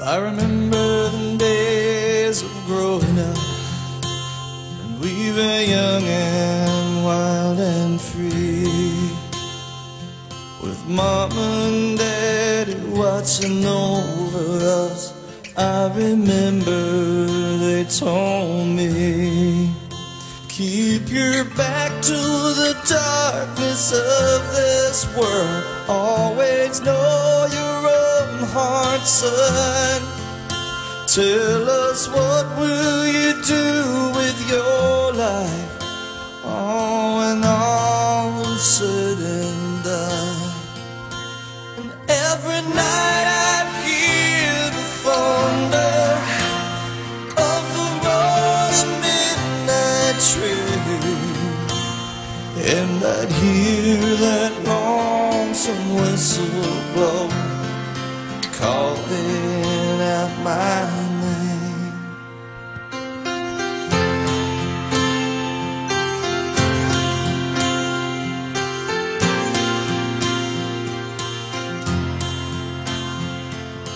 I remember the days of growing up, and we were young and wild and free, with Mom and Daddy watching over us. I remember they told me, keep your back to the darkness of this world. Always know your own heart, son. Tell us, what will you do with your life? Oh, when all is said and done. And every night I'd hear the thunder of the rolling midnight train, and I'd hear that lonesome whistle blow, calling out my name.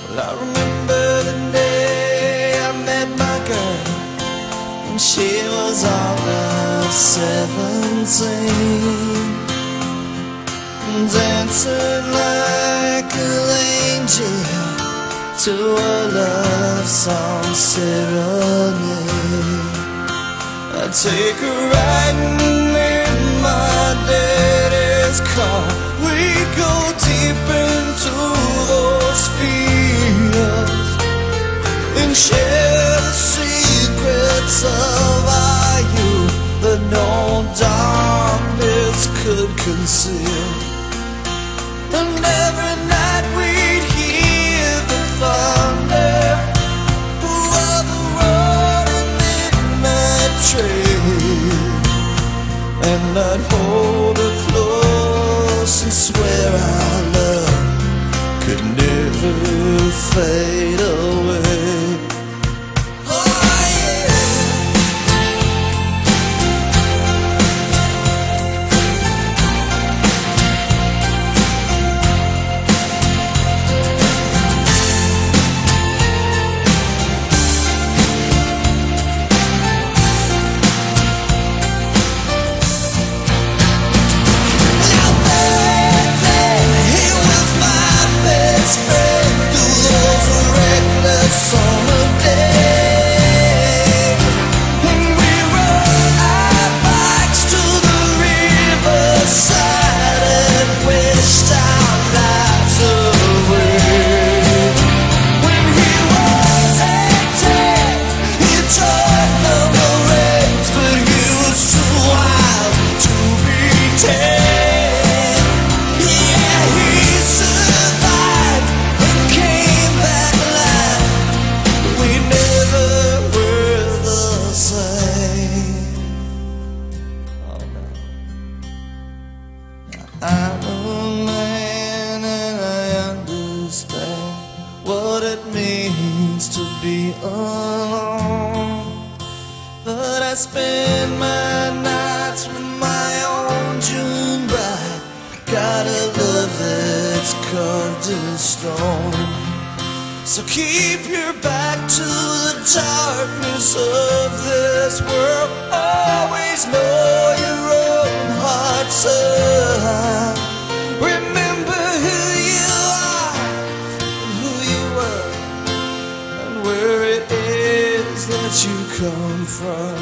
Well, I remember the day I met my girl, and she was all of 17, dancing like an angel to a love song serenade. I'd take her riding in my daddy's car. We'd go deep into those fields and share the secrets of our youth that no darkness could conceal. And every night we'd hear the thunder of the rolling midnight train, and I'd hold her close and swear our love could never fade away. I'm a man and I understand what it means to be alone, but I spend my nights with my own June bride. Got a love that's carved in stone. So keep your back to the darkness of this world. Always know your own heart, son. Remember who you are, and who you were, and where it is that you come from.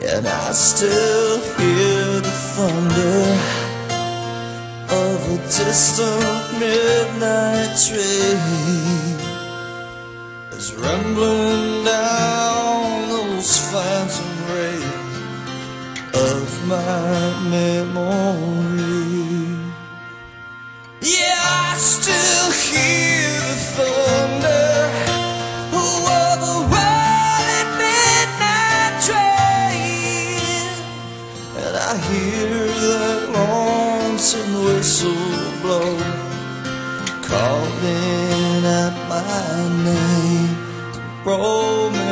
Yet I still hear the thunder of a distant midnight train is rumbling down those phantom rails of my memory. Yeah, I still hear the thunder of a rolling midnight train, and I hear that lonesome whistle blow, calling out my name to roll me